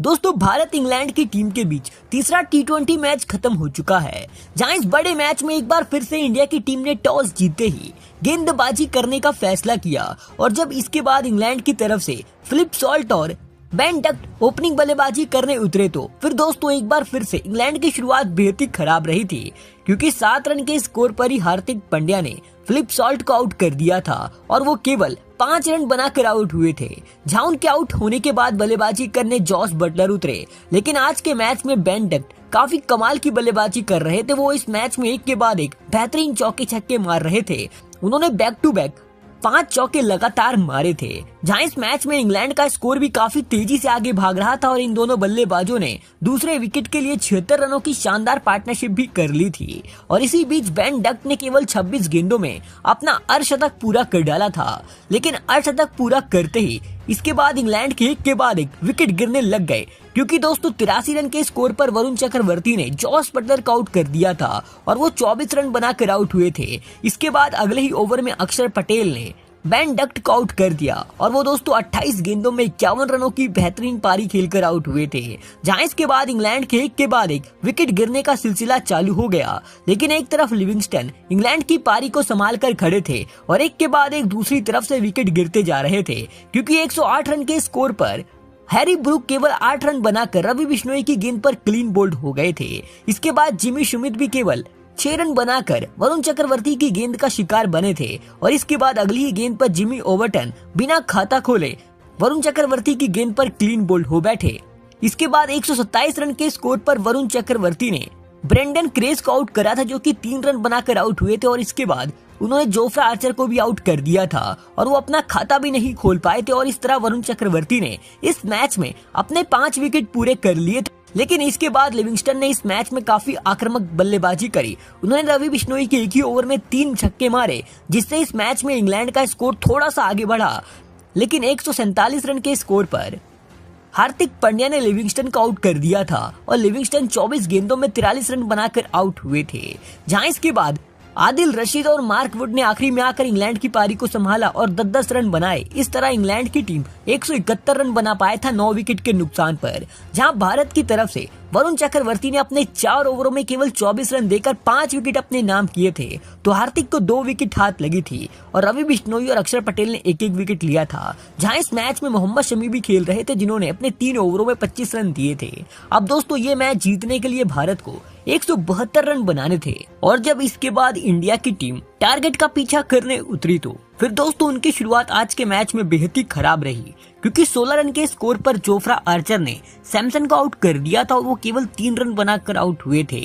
दोस्तों भारत इंग्लैंड की टीम के बीच तीसरा टी20 मैच खत्म हो चुका है, जहां इस बड़े मैच में एक बार फिर से इंडिया की टीम ने टॉस जीतते ही गेंदबाजी करने का फैसला किया। और जब इसके बाद इंग्लैंड की तरफ से फिलिप सॉल्ट और बेन डक्ट ओपनिंग बल्लेबाजी करने उतरे तो फिर दोस्तों एक बार फिर से इंग्लैंड की शुरुआत बेहद ही खराब रही थी, क्योंकि 7 रन के स्कोर पर ही हार्दिक पांड्या ने फिलिप सॉल्ट को आउट कर दिया था और वो केवल 5 रन बनाकर आउट हुए थे। जहां उनके आउट होने के बाद बल्लेबाजी करने जॉस बटलर उतरे, लेकिन आज के मैच में बेन डक्ट काफी कमाल की बल्लेबाजी कर रहे थे। वो इस मैच में एक के बाद एक बेहतरीन चौके छक्के मार रहे थे। उन्होंने बैक टू बैक 5 चौके लगातार मारे थे। जहां इस मैच में इंग्लैंड का स्कोर भी काफी तेजी से आगे भाग रहा था और इन दोनों बल्लेबाजों ने दूसरे विकेट के लिए 76 रनों की शानदार पार्टनरशिप भी कर ली थी। और इसी बीच बेन डक्ट ने केवल 26 गेंदों में अपना अर्धशतक पूरा कर डाला था, लेकिन अर्धशतक पूरा करते ही इसके बाद इंग्लैंड के एक के बाद एक विकेट गिरने लग गए, क्योंकि दोस्तों 83 रन के स्कोर पर वरुण चक्रवर्ती ने जॉस बटलर को आउट कर दिया था और वो 24 रन बनाकर आउट हुए थे। इसके बाद अगले ही ओवर में अक्षर पटेल ने बेन डक्ट को आउट कर दिया और वो दोस्तों 28 गेंदों में 51 रनों की बेहतरीन पारी खेलकर आउट हुए थे। जहां इसके बाद इंग्लैंड के एक के बाद एक विकेट गिरने का सिलसिला चालू हो गया, लेकिन एक तरफ लिविंगस्टन इंग्लैंड की पारी को संभाल कर खड़े थे और एक के बाद एक दूसरी तरफ से विकेट गिरते जा रहे थे, क्योंकि 108 रन के स्कोर पर हैरी ब्रूक केवल 8 रन बनाकर रवि बिश्नोई की गेंद पर क्लीन बोल्ड हो गए थे। इसके बाद जिमी शुमित भी केवल 6 रन बनाकर वरुण चक्रवर्ती की गेंद का शिकार बने थे और इसके बाद अगली ही गेंद पर जिमी ओवरटन बिना खाता खोले वरुण चक्रवर्ती की गेंद पर क्लीन बोल्ड हो बैठे। इसके बाद 127 रन के स्कोर पर वरुण चक्रवर्ती ने ब्रेंडन क्रेस को आउट करा था, जो कि 3 रन बनाकर आउट हुए थे और इसके बाद उन्होंने जोफ्रा आर्चर को भी आउट कर दिया था और वो अपना खाता भी नहीं खोल पाए थे। और इस तरह वरुण चक्रवर्ती ने इस मैच में अपने 5 विकेट पूरे कर लिए थे। लेकिन इसके बाद लिविंगस्टन ने इस मैच में काफी आक्रामक बल्लेबाजी करी। उन्होंने रवि बिश्नोई के एक ही ओवर में 3 छक्के मारे, जिससे इस मैच में इंग्लैंड का स्कोर थोड़ा सा आगे बढ़ा। लेकिन 147 रन के स्कोर पर हार्दिक पांड्या ने लिविंगस्टन को आउट कर दिया था और लिविंगस्टन 24 गेंदों में 43 रन बनाकर आउट हुए थे। जहां इसके बाद आदिल रशीद और मार्क वुड ने आखिरी में आकर इंग्लैंड की पारी को संभाला और 10-10 रन बनाए। इस तरह इंग्लैंड की टीम 171 रन बना पाया था 9 विकेट के नुकसान पर। जहां भारत की तरफ से वरुण चक्रवर्ती ने अपने 4 ओवरों में केवल 24 रन देकर 5 विकेट अपने नाम किए थे, तो हार्दिक को 2 विकेट हाथ लगी थी और रवि बिश्नोई और अक्षर पटेल ने 1-1 विकेट लिया था। जहां इस मैच में मोहम्मद शमी भी खेल रहे थे, जिन्होंने अपने 3 ओवरों में 25 रन दिए थे। अब दोस्तों ये मैच जीतने के लिए भारत को 172 रन बनाने थे और जब इसके बाद इंडिया की टीम टारगेट का पीछा करने उतरी तो फिर दोस्तों उनकी शुरुआत आज के मैच में बेहद ही खराब रही, क्योंकि 16 रन के स्कोर पर जोफ्रा आर्चर ने सैमसन को आउट कर दिया था और वो केवल 3 रन बनाकर आउट हुए थे।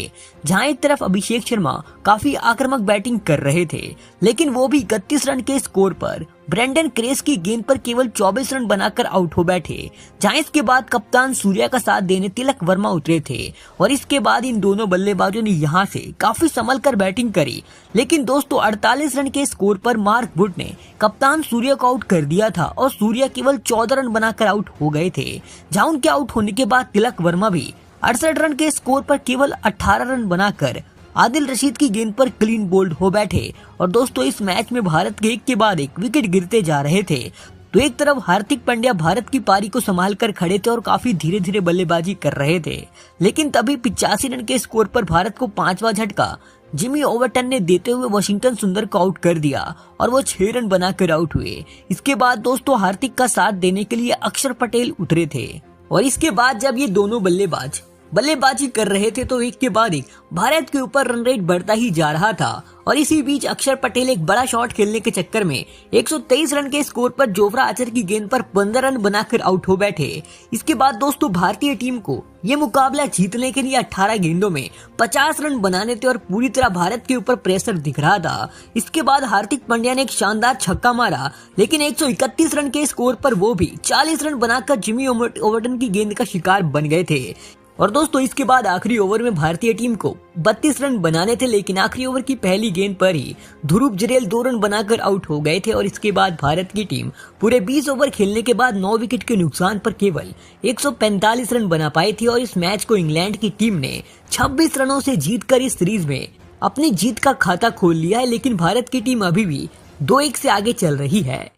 जहां एक तरफ अभिषेक शर्मा काफी आक्रामक बैटिंग कर रहे थे, लेकिन वो भी 31 रन के स्कोर पर ब्रेंडन क्रेस की गेंद पर केवल 24 रन बनाकर आउट हो बैठे। जहां इसके बाद कप्तान सूर्या का साथ देने तिलक वर्मा उतरे थे और इसके बाद इन दोनों बल्लेबाजों ने यहां से काफी संभल कर बैटिंग करी। लेकिन दोस्तों 48 रन के स्कोर पर मार्क वुड ने कप्तान सूर्या को आउट कर दिया था और सूर्या केवल 14 रन बनाकर आउट हो गए थे। जहां उनके आउट होने के बाद तिलक वर्मा भी 68 रन के स्कोर पर केवल 18 रन बनाकर आदिल रशीद की गेंद पर क्लीन बोल्ड हो बैठे। और दोस्तों इस मैच में भारत के एक के बाद एक विकेट गिरते जा रहे थे, तो एक तरफ हार्दिक पांड्या भारत की पारी को संभाल कर खड़े थे और काफी धीरे धीरे बल्लेबाजी कर रहे थे। लेकिन तभी 85 रन के स्कोर पर भारत को 5वां झटका जिमी ओवरटन ने देते हुए वॉशिंगटन सुंदर को आउट कर दिया और वो 6 रन बनाकर आउट हुए। इसके बाद दोस्तों हार्दिक का साथ देने के लिए अक्षर पटेल उतरे थे और इसके बाद जब ये दोनों बल्लेबाजी कर रहे थे तो एक के बाद एक भारत के ऊपर रन रेट बढ़ता ही जा रहा था। और इसी बीच अक्षर पटेल एक बड़ा शॉट खेलने के चक्कर में 123 रन के स्कोर पर जोफ्रा आर्चर की गेंद पर 15 रन बनाकर आउट हो बैठे। इसके बाद दोस्तों भारतीय टीम को ये मुकाबला जीतने के लिए 18 गेंदों में 50 रन बनाने थे और पूरी तरह भारत के ऊपर प्रेशर दिख रहा था। इसके बाद हार्दिक पांड्या ने एक शानदार छक्का मारा, लेकिन 131 रन के स्कोर पर वो भी 40 रन बनाकर जिमी ओवरटन की गेंद का शिकार बन गए थे। और दोस्तों इसके बाद आखिरी ओवर में भारतीय टीम को 32 रन बनाने थे, लेकिन आखिरी ओवर की पहली गेंद पर ही ध्रुव जरेल 2 रन बनाकर आउट हो गए थे। और इसके बाद भारत की टीम पूरे 20 ओवर खेलने के बाद 9 विकेट के नुकसान पर केवल 145 रन बना पाई थी और इस मैच को इंग्लैंड की टीम ने 26 रनों से जीतकर इस सीरीज में अपनी जीत का खाता खोल लिया है। लेकिन भारत की टीम अभी भी 2-1 से आगे चल रही है।